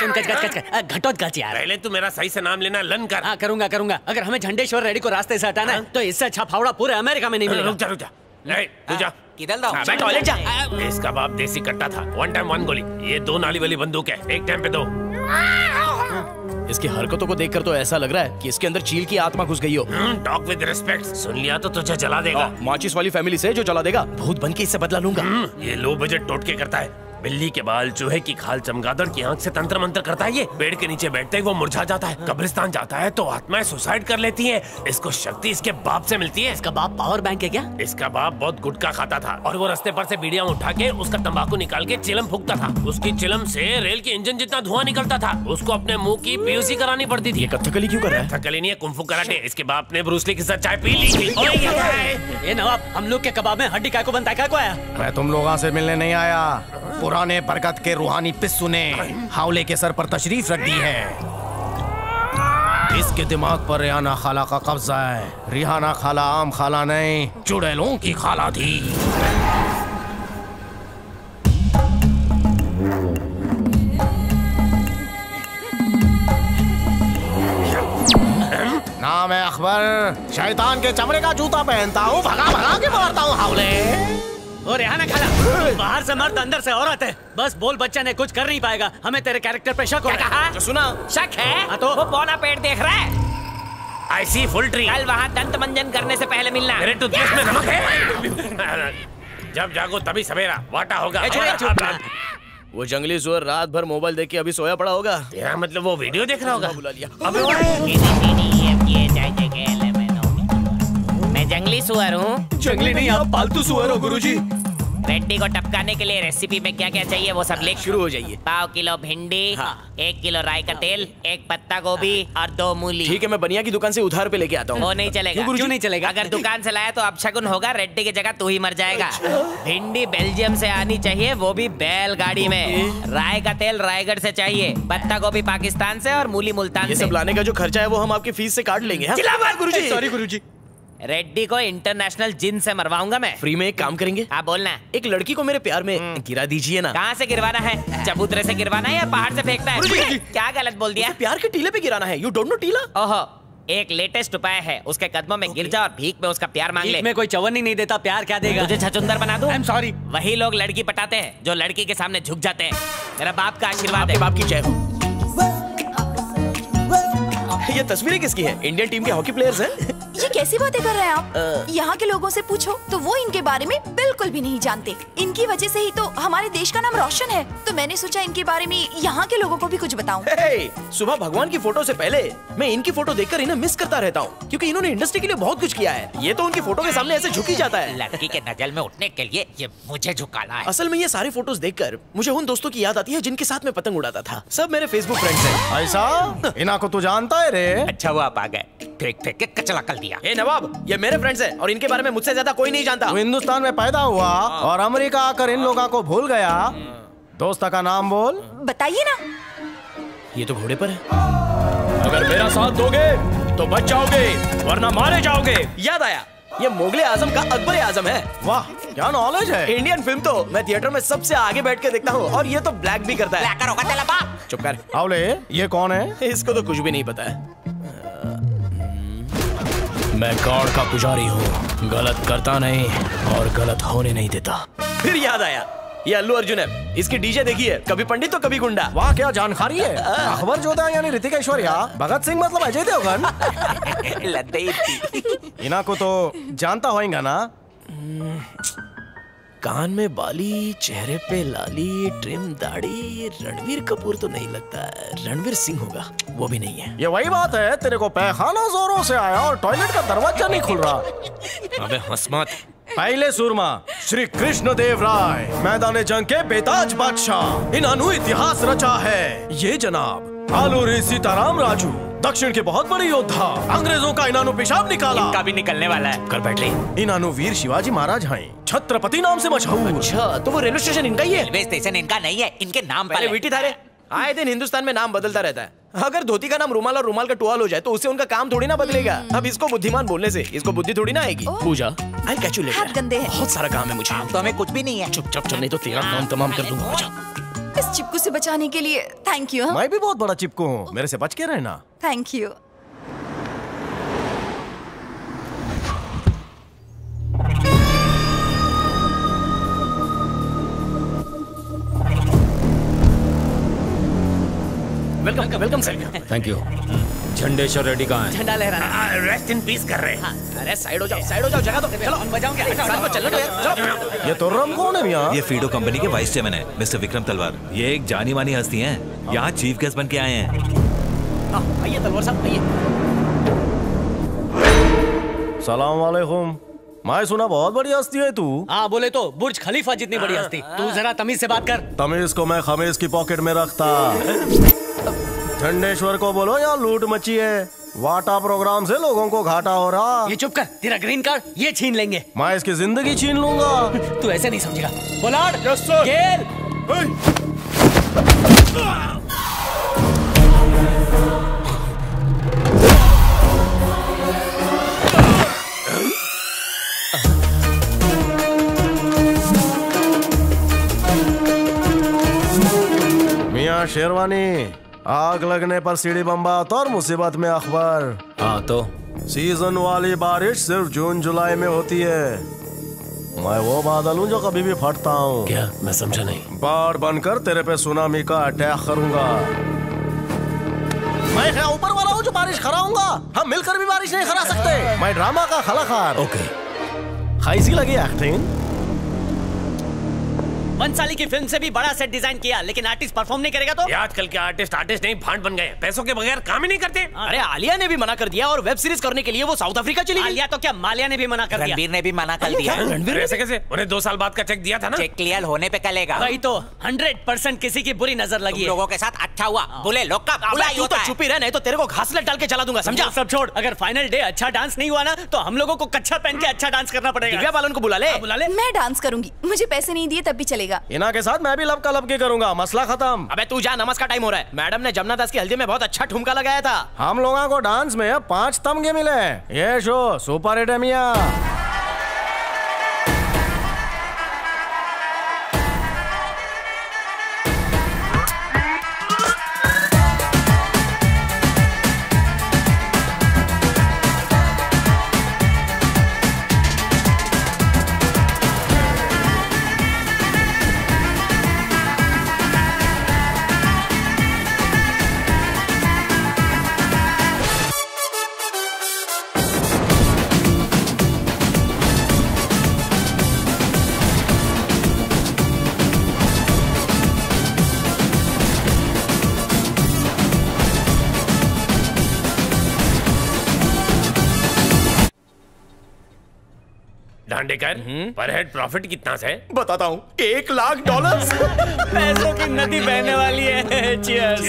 सुन घटोत्कच यार। पहले तू मेरा सही से नाम लेना, लन कर। हाँ करूंगा करूंगा। अगर हमें झंडेश्वर रेड्डी को रास्ते से हटाना है तो इससे अच्छा फावड़ा पूरे अमेरिका में नहीं मिलेगा। रुक जा। नहीं तू जा। किधर जाओ? बैठ टॉयलेट जा। इसका बाप देसी कट्टा था, 1 टाइम 1 गोली। ये 2 नाली वाली बंदूक है, एक टाइम पे 2। इसकी हरकतों को देखकर तो ऐसा लग रहा है कि इसके अंदर चील की आत्मा घुस गई हो। Talk with respect. सुन लिया तो तुझे जला देगा। माचिस वाली फैमिली से जो जला देगा, भूत बन के इससे बदला लूंगा। ये लो बजट टोटके करता है। बिल्ली के बाल, चूहे की खाल, चमगादड़ की आंख से तंत्र मंत्र करता है। ये पेड़ के नीचे बैठते ही वो मुरझा जाता है। कब्रिस्तान जाता है तो आत्माएं सुसाइड कर लेती हैं। इसको शक्ति इसके बाप से मिलती है। इसका बाप पावर बैंक है क्या? इसका बाप बहुत गुटखा खाता था और वो रास्ते पर से बीड़ियां उठा के उसका तंबाकू निकाल के चिलम फूकता था। उसकी चिलम से रेल के इंजन जितना धुआं निकलता था। उसको अपने मुंह की पीयूसी करानी पड़ती थी। ये कथकली क्यों कर रहा है? कथकली नहीं है, कुंफू कराटे। इसके बाप ने ब्रूस ली के साथ चाय पी ली थी। ये नवाब, हम लोग के कबाब में हड्डी काय को बनता है? काय को आया? मैं तुम लोगों से मिलने नहीं आया। पुराने बरगद के रूहानी पिस्सू ने हावले के सर पर तशरीफ रख दी है। इसके दिमाग पर रिहाना खाला का कब्जा है। रिहाना खाला आम खाला नहीं, चुड़ैलों की खाला थी। नाम है अकबर, शैतान के चमड़े का जूता पहनता हूँ, भगा भगा के मारता हूँ हावले। और रेहाना खाला, बाहर से मर्द अंदर से औरत है। बस बोल बच्चा ने कुछ कर नहीं पाएगा। हमें तेरे कैरेक्टर पे शक हो रहा है। तो सुना शक है? हाँ तो वो पौना पेट देख रहा है। आई सी फुल ट्री। कल वहाँ दंत मंजन करने से पहले मिलना। मेरे टूथपेस्ट में नमक है। जब जागो तभी सवेरा, वाटा होगा। वो जंगली सुअर रात भर मोबाइल देख के अभी सोया पड़ा होगा। तेरा मतलब वो वीडियो देख रहा होगा। बुला लिया। मैं जंगली सुअर हूँ। जंगली नहीं, आप पालतू सुअर हो गुरुजी। रेड्डी को टपकाने के लिए रेसिपी में क्या क्या चाहिए वो सब लिख शुरू हो जाइए। 1/2 किलो भिंडी, 1 किलो राई का तेल, 1 पत्ता गोभी और 2 मूली। ठीक है, मैं बनिया की दुकान से उधार पे लेके आता हूँ। वो नहीं चलेगा। क्यों नहीं चलेगा? अगर दुकान से लाया तो अपशगुन होगा। रेड्डी की जगह तू ही मर जाएगा। भिंडी बेल्जियम से आनी चाहिए, वो भी बैलगाड़ी में। राई का तेल रायगढ़ से चाहिए, पत्ता गोभी पाकिस्तान से और मूली मुल्तान ये से। सब लाने का जो खर्चा है वो हम आपकी फीस से काट लेंगे। गुरुजी। सॉरी गुरुजी। रेड्डी को इंटरनेशनल जिन से मरवाऊंगा मैं। फ्री में एक काम करेंगे? आप बोलना। एक लड़की को मेरे प्यार में गिरा दीजिए ना। कहाँ से गिरवाना है? चबूतरे से गिरवाना है या पहाड़ से फेंकना है? क्या गलत बोल दिया? प्यार के टीले पे गिराना है। यू डोंट नो टीला? ओहो, एक लेटेस्ट उपाय है। उसके कदमों में गिर जा और भीख में उसका प्यार मांग ले। में कोई चवन्नी नहीं देता, प्यार क्या देगा? तुझे छछुंदर बना दूं? I am sorry. वही लोग लड़की पटाते हैं जो लड़की के सामने झुक जाते हैं। मेरा बाप का आशीर्वाद है। बाप की जय हो। ये तस्वीरें किसकी है? इंडियन टीम के हॉकी प्लेयर्स हैं। ये कैसी बातें कर रहे हैं आप? यहाँ के लोगों से पूछो तो वो इनके बारे में बिल्कुल भी नहीं जानते। इनकी वजह से ही तो हमारे देश का नाम रोशन है। तो मैंने सोचा इनके बारे में यहाँ के लोगों को भी कुछ बताऊं। सुबह भगवान की फोटो से पहले मैं इनकी फोटो देखकर इन्हें मिस करता रहता हूँ, क्योंकि इन्होंने इंडस्ट्री के लिए बहुत कुछ किया है। ये तो उनकी फोटो के सामने ऐसे झुक ही जाता है। लड़की के नजर में उठने के लिए ये मुझे झुकाना है। असल में ये सारे फोटोज देखकर मुझे उन दोस्तों की याद आती है जिनके साथ मैं पतंग उड़ाता था। सब मेरे फेसबुक फ्रेंड्स हैं। ऐसा? इना को तू जानता है रे? अच्छा वो आप आ गए, फेंक फेंक के कचरा कर दिया। ए नवाब, ये मेरे फ्रेंड्स हैं और इनके बारे में मुझसे ज्यादा कोई नहीं जानता। तू हिंदुस्तान में पैदा हुआ और अमेरिका आकर इन लोगों को भूल गया। दोस्त का नाम बोल। बताइए ना। ये तो घोड़े पर है। अगर मेरा साथ दोगे तो बच जाओगे, वरना मारे जाओगे। याद आया, ये मुगले आजम का अकबर आजम है। वाह, क्या नॉलेज है। इंडियन फिल्म तो मैं थिएटर में सबसे आगे बैठ के देखता हूँ, और ये तो ब्लैक भी करता है। होगा तेरा बाप। चुप कर। हावले, ये कौन है? इसको तो कुछ भी नहीं पता है। मैं गॉड का पुजारी हूँ, गलत करता नहीं और गलत होने नहीं देता। फिर याद आया, ये अल्लू अर्जुन है। इसकी डीजे देखिए, कभी पंडित तो कभी गुंडा। वाह, क्या जानकारी है। अकबर जोधा यानी ऋतिक ऐश्वर्या, भगत सिंह मतलब अजय देवगन। इना को तो जानता होएगा ना? कान में बाली, चेहरे पे लाली, ट्रिम दाढ़ी। रणवीर कपूर तो नहीं लगता, रणवीर सिंह होगा, वो भी नहीं है। ये वही बात है, तेरे को पैखाना जोरों से आया और टॉयलेट का दरवाजा नहीं खुल रहा। अबे हंस मत। पहले सूरमा श्री कृष्ण देव राय, मैदान जंग के बेताज बादशाह, इन्होंने इतिहास रचा है। ये जनाब आलूरी सीताराम राजू, दक्षिण के बहुत बड़े योद्धा, अंग्रेजों का इन्होंने पेशाब निकाला। इनका भी निकलने वाला है। कर बैठ ले। इन्होंने वीर शिवाजी महाराज हैं, छत्रपति नाम से मशहूर। अच्छा, तो वो रेलवे स्टेशन इनका ही है? रेलवे स्टेशन इनका नहीं है, इनके नाम पर पहले है। वीटी थारे। आए दिन हिंदुस्तान में नाम बदलता रहता है। अगर धोती का नाम रुमाल और रुमाल का टुवाल हो जाए तो उससे उनका काम थोड़ी ना बदलेगा। अब इसको बुद्धिमान बोलने से इसको बुद्धि थोड़ी ना आएगी। पूजा, आई कैच यू हाथ गंदे हैं। बहुत सारा काम है मुझे। तो हमें कुछ भी नहीं है। चुप चुप चुप, नहीं तो तेरा काम तमाम कर दूंगा। इस चिपकू से बचाने के लिए थैंक यू। मैं भी बहुत बड़ा चिपकू हूँ, मेरे से बच के रहना। Thank you. Welcome welcome sir. Thank you. Jhandeshwar Reddy कहाँ है? झंडा लहराना। रेस्ट इन पीस कर रहे हैं। अरे साइड हो जाओ, जगह तो चलो बजाओ क्या? साथ में चलने दो यार, चलो। ये तुर्रम कौन है मियां? ये फीडो कंपनी के वाइस चेयरमैन है मिस्टर विक्रम तलवार। ये एक जानी मानी हस्ती हैं, यहाँ चीफ गेस्ट बन के आए हैं। आइए तलवार साहब, आइए। सलाम वालेकुम। मैं सुना बहुत बड़ी हस्ती है तू। हाँ बोले तो बुर्ज खलीफा जितनी बड़ी हस्ती। तू जरा तमीज से बात कर। तमीज को मैं खमीज की पॉकेट में रखता। झंडेश्वर को बोलो यहाँ लूट मची है। वाटा प्रोग्राम से लोगों को घाटा हो रहा। ये चुप कर, तेरा ग्रीन कार्ड ये छीन लेंगे। मैं इसकी जिंदगी छीन लूंगा। तू ऐसे नहीं समझेगा। पोलार्ड, गेल। मियां शेरवानी, आग लगने पर सीढ़ी बम्बात और मुसीबत में अखबार। हाँ तो सीजन वाली बारिश सिर्फ जून जुलाई में होती है। मैं वो बादल हूँ जो कभी भी फटता हूँ। क्या? मैं समझा नहीं। बाढ़ बनकर तेरे पे सुनामी का अटैक करूंगा। मैं क्या ऊपर वाला हूँ जो बारिश कराऊंगा? हम मिलकर भी बारिश नहीं करा सकते। मैं ड्रामा का कलाकार। ओके। कैसी लगी एक्टिंग? बंसाली की फिल्म से भी बड़ा सेट डिजाइन किया, लेकिन आर्टिस्ट परफॉर्म नहीं करेगा तो? ये आजकल के आर्टिस्ट नहीं भांड बन गए। पैसों के बगैर काम ही नहीं करते। अरे आलिया ने भी मना कर दिया और वेब सीरीज करने के लिए वो साउथ अफ्रीका चली गई। आलिया तो क्या, मालिया ने भी मना कर दिया। रणबीर ने भी मना कर दिया। ऐसे कैसे? उन्हें 2 साल बाद का चेक दिया था ना। चेक क्लियर होने पे कलेगा। वही तो 100% किसी की बुरी नजर लगी है। लोगों के साथ अच्छा हुआ, बोले लोग का बुरा ही तू होता तो है। चुप ही रह, नहीं तो तेरे को घासलेट डाल के चला दूंगा, समझा? सब छोड़, अगर फाइनल डे अच्छा डांस नहीं हुआ ना तो हम लोगों को कच्छा पहन के अच्छा डांस करना पड़ेगा। दिव्या बालन को बुला ले। बुला ले। मैं डांस करूंगी, मुझे पैसे नहीं दिए तब भी चलेगा। इना के साथ मैं भी लब का लब के करूंगा, मसला खत्म। अबे तू जा, नमाज का टाइम हो रहा है। मैडम ने जमुना दास की हल्दी में बहुत अच्छा ठुमका लगाया था। हम लोगों को डांस में 5 तमगे मिले। ये शो सुपर हिट है मियां। डांडेकर, पर हेड प्रॉफिट कितना है? बताता हूँ, $1,00,000। पैसों की नदी बहने वाली है। Cheers।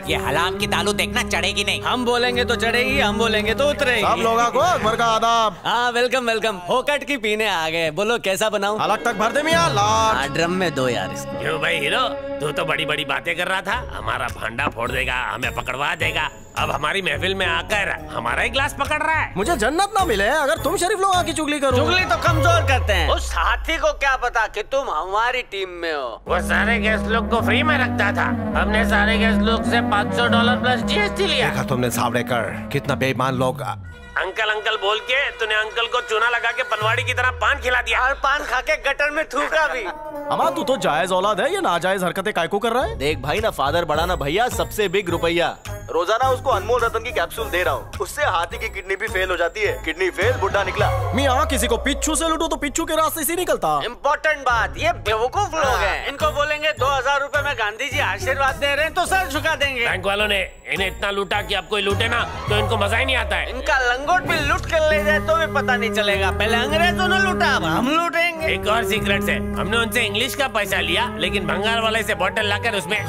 ये हलाम की दालू देखना चढ़ेगी नहीं। हम बोलेंगे तो चढ़ेगी, हम बोलेंगे तो उतरेगी। सब लोगों को अकबर का आदाब। हाँ वेलकम वेलकम। होकट की पीने आ गए। बोलो कैसा बनाऊं? अलग तक भर दे मियां। लाट। ड्रम में दो यार इसको। क्यों भाई हीरो, तू तो बड़ी बड़ी बातें कर रहा था। हमारा भांडा फोड़ देगा, हमें पकड़वा देगा। अब हमारी महफिल में आकर हमारा ही ग्लास पकड़ रहा है। मुझे जन्नत ना मिले अगर तुम शरीफ लोगों की चुगली करो। चुगली तो कमजोर करते हैं। उस हाथी को क्या पता कि तुम हमारी टीम में हो। वो सारे गेस्ट लोग को फ्री में रखता था। हमने सारे गेस्ट लोग से $500 प्लस GST लिया। देखा तुमने सावड़ेकर, कितना बेईमान लोग। अंकल अंकल बोल के तूने अंकल को चूना लगा के बनवाड़ी की तरह पान खिला दिया। और पान खा के गटर में थूका भी। अमा तू तो जायज औलाद है, ये नाजायज हरकतें कायको कर रहा है। देख भाई, ना फादर बड़ा ना भैया, सबसे बिग रुपया। रोजाना उसको अनमोल रतन की कैप्सूल दे रहा हूँ। उससे हाथी की किडनी भी फेल हो जाती है। किडनी फेल, बुढ़ा निकला। मियां किसी को पिच्छू से लूटो तो पिच्छू के रास्ते से निकलता। इम्पोर्टेंट बात, ये बेवकूफ लोग हैं। इनको बोलेंगे 2000 रुपए में गांधी जी आशीर्वाद दे रहे हैं तो सर झुका देंगे। बैंक वालों ने इन्हें इतना लूटा कि अब कोई लूटे ना तो इनको मजा ही नहीं आता है। इनका लंगोट भी लूट कर ले जाए तो भी पता नहीं चलेगा। पहले अंग्रेजों ने लूटा, अब हम लूटेंगे। एक और सीक्रेट है, हमने उनसे इंग्लिश का पैसा लिया लेकिन बंगाल वाले से बोतल लाकर उसमें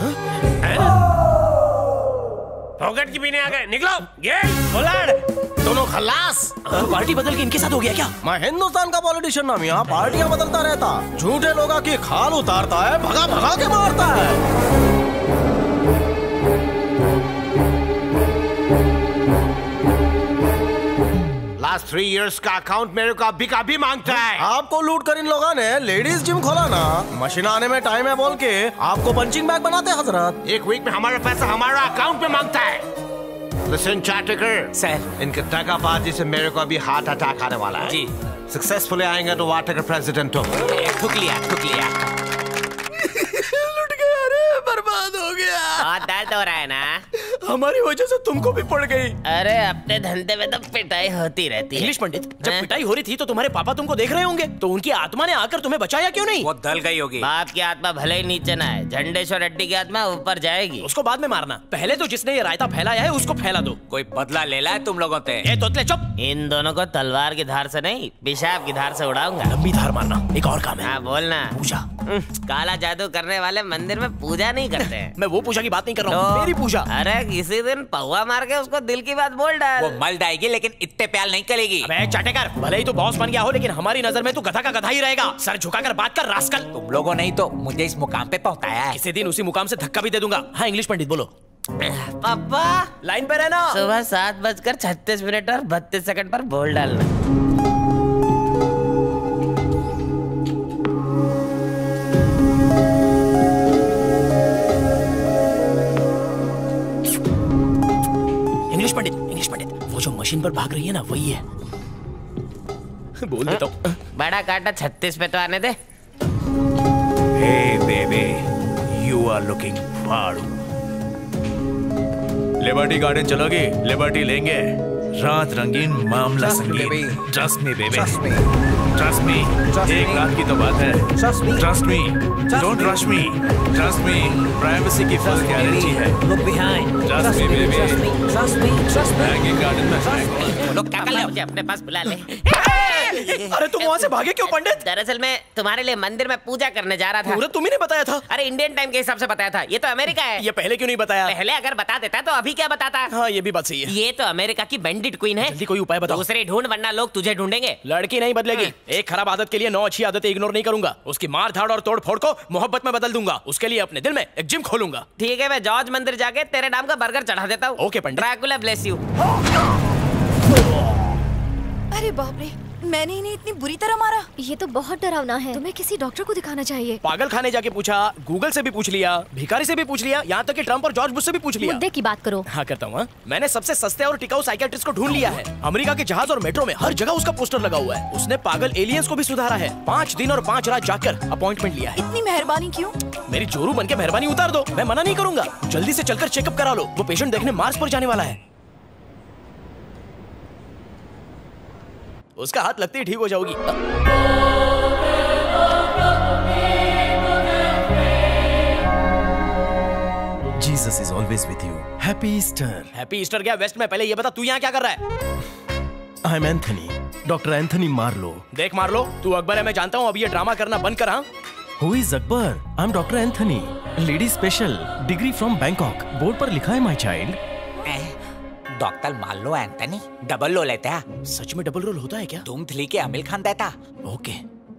पॉकेट की पीने आ गए। निकलो गेल। दोनों खल्लास। पार्टी बदल के इनके साथ हो गया क्या? मैं हिंदुस्तान का पॉलिटिशियन ना मियां, पार्टियां बदलता रहता। झूठे लोगों की खाल उतारता है, भगा भगा के मारता है। लास्ट 3 इयर्स का अकाउंट मेरे को अभी का भी मांगता है। आपको लूट कर इन लोगों ने लेडीज जिम खोला ना, मशीन आने में टाइम है बोल के आपको पंचिंग बैग बनाते हैं हजरत। एक वीक में हमारा पैसा हमारा अकाउंट में मांगता है। लिसन चाटेकर सर, इनके दगाबाजी से मेरे को अभी हार्ट अटैक आने वाला है। जी। सक्सेसफुली आएंगे तो वाटेकर प्रेसिडेंट हो। ठुक लिया। लुट गया रे, बर्बाद हो गया। बहुत दर्द हो रहा है ना? हमारी वजह से तुमको भी पड़ गई। अरे अपने धंधे में तो पिटाई होती रहती है। इंग्लिश पंडित, जब पिटाई हो रही थी तो तुम्हारे पापा तुमको देख रहे होंगे, तो उनकी आत्मा ने आकर तुम्हें बचाया क्यों नहीं? वो दल गई होगी। बाप की आत्मा भले ही नीचे ना है, झंडेश्वर रेड्डी की आत्मा ऊपर जाएगी। उसको बाद में मारना, पहले तो जिसने ये रायता फैलाया है उसको फैला दो। कोई बदला ले ला है तुम लोगों से। ये तोतले चुप। इन दोनों को तलवार की धार से नहीं, पेशाब की धार से उड़ाऊंगा। लंबी धार मारना, एक और काम है। हाँ बोलना। पूजा। काला जादू करने वाले मंदिर में पूजा नहीं करते हैं। मैं वो पूजा की बात नहीं कर रहा हूँ, मेरी पूजा। अरे किसी दिन पौवा मार के उसको दिल की बात बोल डाल। वो मल जाएगी लेकिन इतने प्यार नहीं करेगी। अबे चाटेकर, भले ही तो बॉस बन गया हो लेकिन हमारी नजर में तू गधा का गधा ही रहेगा। सर झुकाकर बात कर रास्कल। तुम लोगों ने ही तो मुझे इस मुकाम पे पहुंचाया है। किसी दिन उसी मुकाम से धक्का भी दे दूंगा। हाँ इंग्लिश पंडित बोलो। पापा लाइन पे रहना। सुबह 7:36 और 32 सेकंड पर बोल डालना। इंग्लिश पंडित, वो जो मशीन पर भाग रही है ना वही है। बोल देता हूँ। बड़ा काटा 36 पे तो आने दे। Hey baby, you are looking फाड़ू। लिबर्टी गार्डन चलोगी? लिबर्टी लेंगे। रात रंगीन मामला संगीन। Trust me baby, trust me। एक रात की तो बात है। Trust me, don't rush me। Trust me, privacy की फुल गारंटी है। Look behind। Trust me baby, Trust me। रंगीन गार्डन में लोग क्या कर ले? मुझे अपने पास बुला ले। अरे तुम वहाँ से भागे क्यों पंडित? दरअसल मैं तुम्हारे लिए मंदिर में पूजा करने जा रहा था। पूरा तुम्ही ने बताया था। अरे इंडियन टाइम के हिसाब से बताया था। ये तो अमेरिका है। ये पहले क्यों नहीं बताया? पहले अगर बता देता तो अभी क्या बताता? हाँ ये भी बात सही है। ये तो अमेरिका की बैंडिट क्वीन है। जल्दी कोई उपाय बताओ। दूसरे ढूंढ वरना लोग तुझे ढूंढेंगे। लड़की नहीं बदलेगी। एक खराब आदत के लिए 9 अच्छी आदतें इग्नोर नहीं करूंगा। उसकी मार धाड़ और तोड़ फोड़ को मोहब्बत में बदल दूंगा। उसके लिए अपने दिल में एक जिम खोलूंगा। ठीक है, मैं जॉर्ज मंदिर जाके तेरे नाम का बर्गर चढ़ा देता हूँ। Okay Pandit. Dracula bless you. अरे बाप रे, मैंने इन्हें इतनी बुरी तरह मारा। ये तो बहुत डरावना है। तुम्हें किसी डॉक्टर को दिखाना चाहिए। पागल खाने जाके पूछा, गूगल से भी पूछ लिया, भिखारी से भी पूछ लिया, यहाँ तक कि ट्रम्प और जॉर्ज बुश से भी पूछ लिया। मुद्दे की बात करो। हाँ करता हूँ। मैंने सबसे सस्ते और टिकाऊ साइकियाट्रिस्ट को ढूंढ लिया है। अमेरिका के जहाज और मेट्रो में हर जगह उसका पोस्टर लगा हुआ है। उसने पागल एलियंस को भी सुधारा है। 5 दिन और 5 रात जाकर अपॉइंटमेंट लिया है। इतनी मेहरबानी क्यों? मेरी जोरू बन के मेहरबानी उतार दो। मैं मना नहीं करूंगा। जल्दी से चलकर चेकअप करा लो। वो पेशेंट देखने मार्स पर जाने वाला है। उसका हाथ लगते ही ठीक हो जाओगी। Jesus is always with you. Happy Easter. Happy Easter क्या वेस्ट में? पहले ये बता तू यहाँ क्या कर रहा है? I am Anthony, doctor Anthony Marlowe. देख मार्लो, तू अकबर है मैं जानता हूँ। अब ये ड्रामा करना बंद कर। हाँ who is Akbar? I am doctor Anthony, lady special, degree from Bangkok. Board पर लिखा है माय चाइल्ड। डॉक्टर मान लो एंथनी, डबल लो लेते हैं। सच में डबल रोल होता है क्या? तुम थली के अमिल खान देता। ओके,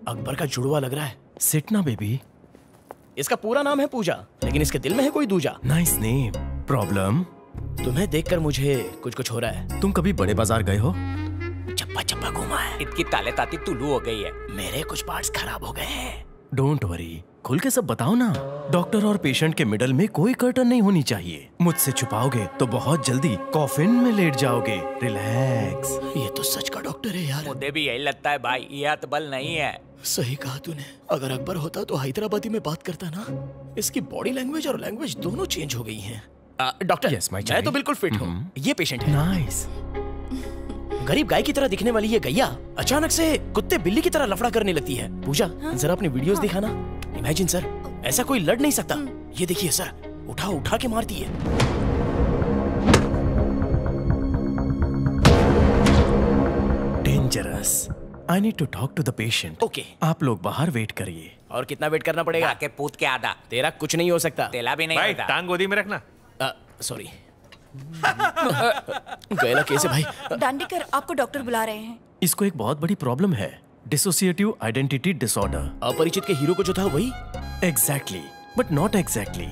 अकबर का जुड़वा लग रहा है। सिट ना बेबी। इसका पूरा नाम है पूजा, लेकिन इसके दिल में है कोई दूजा। Nice name. प्रॉब्लम? तुम्हें देखकर मुझे कुछ हो रहा है। तुम कभी बड़े बाजार गए हो? चप्पा चप्पा घूमा है। इतनी ताले ताती तुलू हो गई है। मेरे कुछ पार्ट्स खराब हो गए हैं। डोंट वरी, खुल के सब बताओ ना। डॉक्टर और पेशेंट के मिडल में कोई कर्टन नहीं होनी चाहिए। मुझसे छुपाओगे तो बहुत जल्दी कॉफिन में लेट जाओगे। रिलैक्स। ये तो सच का डॉक्टर है यार। मुझे भी यही लगता है भाई, ये बल नहीं है। सही कहा तूने। अगर अकबर होता तो हैदराबादी में बात करता ना। इसकी बॉडी लैंग्वेज और लैंग्वेज दोनों चेंज हो गई हैं। डॉक्टर Yes, my मैं child. तो बिल्कुल फिट हूँ। ये पेशेंट है। नाइस। गरीब गाय की तरह दिखने वाली ये गैया अचानक से कुत्ते बिल्ली की तरह लफड़ा करने लगती है। पूजा जरा अपनी वीडियोस दिखाना। इमेजिन सर, ऐसा कोई लड़ नहीं सकता। ये देखिए सर, उठा उठा के मारती है। Dangerous. I need to talk to the patient. Okay, आप लोग बाहर वेट करिए। और कितना वेट करना पड़ेगा? के पूत के आधा। तेरा कुछ नहीं हो सकता। तेला भी नहीं होता। टांग गोदी में रखना। सॉरी। गैला कैसे भाई? दांडेकर, आपको डॉक्टर बुला रहे हैं। इसको एक बहुत बड़ी प्रॉब्लम है, डिसोसिएटिव आइडेंटिटी डिसऑर्डर। अपरिचित के हीरो को जो था वही? Exactly, but not exactly.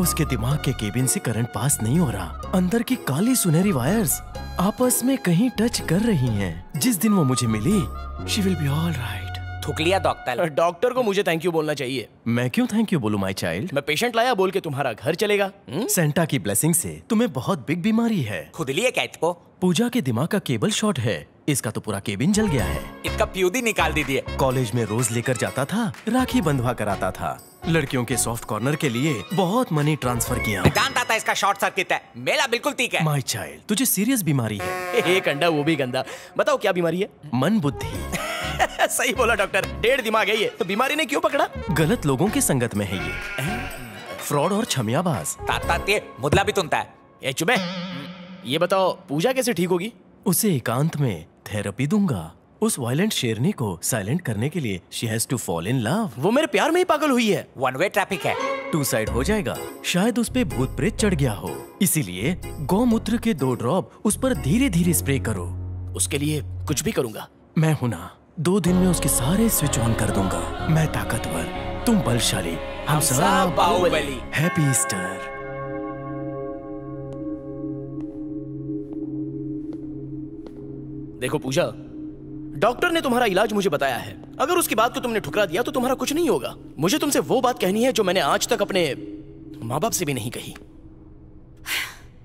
उसके दिमाग के केबिन से करंट पास नहीं हो रहा। अंदर की काली सुनहरी वायर्स आपस में कहीं टच कर रही हैं। जिस दिन वो मुझे मिली, she will be all right. थूक लिया डॉक्टर। डॉक्टर को मुझे थैंक यू बोलना चाहिए। मैं क्यों थैंक यू बोलूं माय चाइल्ड? मैं पेशेंट लाया बोल के तुम्हारा घर चलेगा। सेंटा की ब्लेसिंग से तुम्हें बहुत बिग बीमारी है। खुद लिए क्या इसको? पूजा के दिमाग का केबल शॉर्ट है, इसका तो पूरा केबिन जल गया है। इसका फ्यूज निकाल दीजिए। कॉलेज में रोज लेकर जाता था, राखी बंधवा कराता था। लड़कियों के सॉफ्ट कॉर्नर के लिए बहुत मनी ट्रांसफर किया। जानता था इसका शॉर्ट सर्किट है। मेरा बिल्कुल ठीक है। माय चाइल्ड, तुझे सीरियस बीमारी है। एक अंडा वो भी गंदा। बताओ क्या बीमारी है? मन बुद्धि। सही बोला डॉक्टर, 1.5 दिमाग है ये। तो बीमारी ने क्यों पकड़ा? गलत लोगों की संगत में है ये। फ्रॉड और छमियाबाज। मुदला भी सुनता है। ए चुप है। ये बताओ पूजा कैसे ठीक होगी? उसे एकांत में थेरेपी दूंगा। उस वायलेंट शेरनी को साइलेंट करने के लिए she has to fall in love. वो मेरे प्यार में ही पागल हुई है। वन वे ट्रैफिक है। 2 साइड हो जाएगा। शायद उस पे भूत प्रेत चढ़ गया हो, इसीलिए गौमूत्र के 2 ड्रॉप उस पर धीरे धीरे स्प्रे करो। उसके लिए कुछ भी करूंगा। मैं हूं ना, 2 दिन में उसके सारे स्विच ऑन कर दूंगा। मैं ताकतवर, तुम बलशाली, हम सब बाहुबली। Happy Easter. देखो पूजा, डॉक्टर ने तुम्हारा इलाज मुझे बताया है। अगर उसकी बात को तुमने ठुकरा दिया तो तुम्हारा कुछ नहीं होगा। मुझे तुमसे वो बात कहनी है जो मैंने आज तक अपने माँ बाप से भी नहीं कही।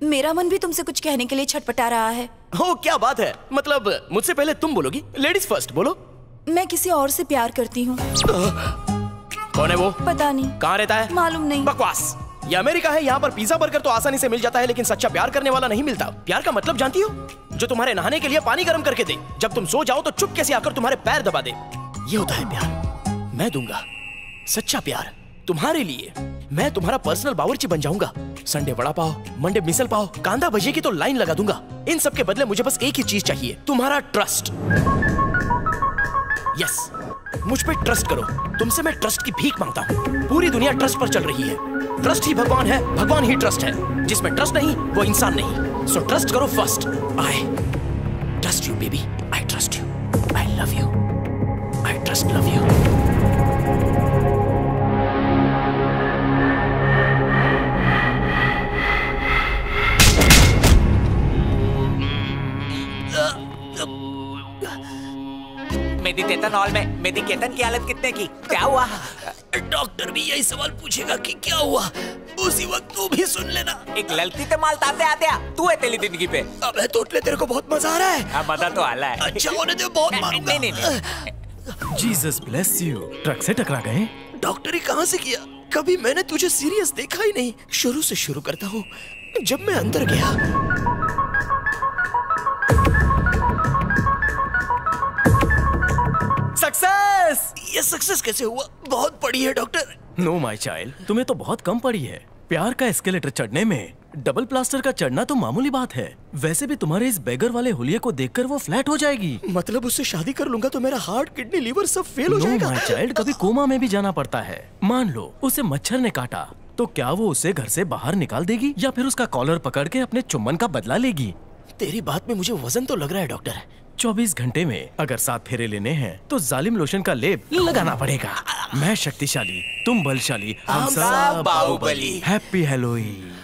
मेरा मन भी तुमसे कुछ कहने के लिए छटपटा रहा है। हो क्या बात है? मतलब मुझसे पहले तुम बोलोगी? लेडीज फर्स्ट, बोलो। मैं किसी और से प्यार करती हूँ। कौन है वो? पता नहीं। कहाँ रहता है? मालूम नहीं। बकवास। ये अमेरिका है, यहाँ पर पिज्जा बर्गर तो आसानी से मिल जाता है, लेकिन सच्चा प्यार करने वाला नहीं मिलता। प्यार का मतलब जानती हो? जो तुम्हारे नहाने के लिए पानी गर्म करके दे, जब तुम सो जाओ तो चुपके से आकर तुम्हारे पैर दबा दे। ये होता है प्यार। मैं दूंगा सच्चा प्यार तुम्हारे लिए। मैं तुम्हारा पर्सनल बावर्ची बन जाऊंगा। संडे वड़ा पाव, मंडे मिसल पाव, कांदा भजिए की तो लाइन लगा दूंगा। इन सब के बदले मुझे बस एक ही चीज चाहिए, तुम्हारा ट्रस्ट। यस, मुझ पे ट्रस्ट करो। तुमसे मैं ट्रस्ट की भीख मांगता हूँ। पूरी दुनिया ट्रस्ट पर चल रही है। ट्रस्ट ही भगवान है, भगवान ही ट्रस्ट है। जिसमें ट्रस्ट नहीं वो इंसान नहीं। सो ट्रस्ट करो first. I trust you baby, I trust you, I love you, I trust love you. Meditation hall में मेडिकेशन की हालत कितने की? क्या हुआ? डॉक्टर भी यही सवाल पूछेगा कि क्या हुआ। उसी वक्त तू भी सुन लेना। एक लड़की से माल ताते आते तू है तेरी जिंदगी पे। अबे तोतले, तेरे को बहुत मजा आ रहा है। मजा तो आला है। अच्छा होने दे, बहुत मारूंगा। नहीं। Jesus bless you. ट्रक से टकरा गए? डॉक्टरी कहाँ से किया? कभी मैंने तुझे सीरियस देखा ही नहीं। शुरू से शुरू करता हूँ। जब मैं अंदर गया, सक्सेस। ये सक्सेस कैसे हुआ? बहुत पड़ी है डॉक्टर। नो माय चाइल्ड, तुम्हें तो बहुत कम पड़ी है। प्यार का एस्केलेटर चढ़ने में डबल प्लास्टर का चढ़ना तो मामूली बात है। वैसे भी तुम्हारे इस बेगर वाले हुलिये को देखकर वो फ्लैट हो जाएगी। मतलब उससे शादी कर लूंगा तो मेरा हार्ट, किडनी, लीवर सब फेल हो जाएगा। नो माय चाइल्ड, कभी कोमा में भी जाना पड़ता है। मान लो उसे मच्छर ने काटा, तो क्या वो उसे घर से बाहर निकाल देगी या फिर उसका कॉलर पकड़ के अपने चुम्बन का बदला लेगी? तेरी बात में मुझे वजन तो लग रहा है डॉक्टर। 24 घंटे में अगर 7 फेरे लेने हैं तो जालिम लोशन का लेप लगाना पड़ेगा। मैं शक्तिशाली, तुम बलशाली, हम सब बाहुबली। Happy Halloween.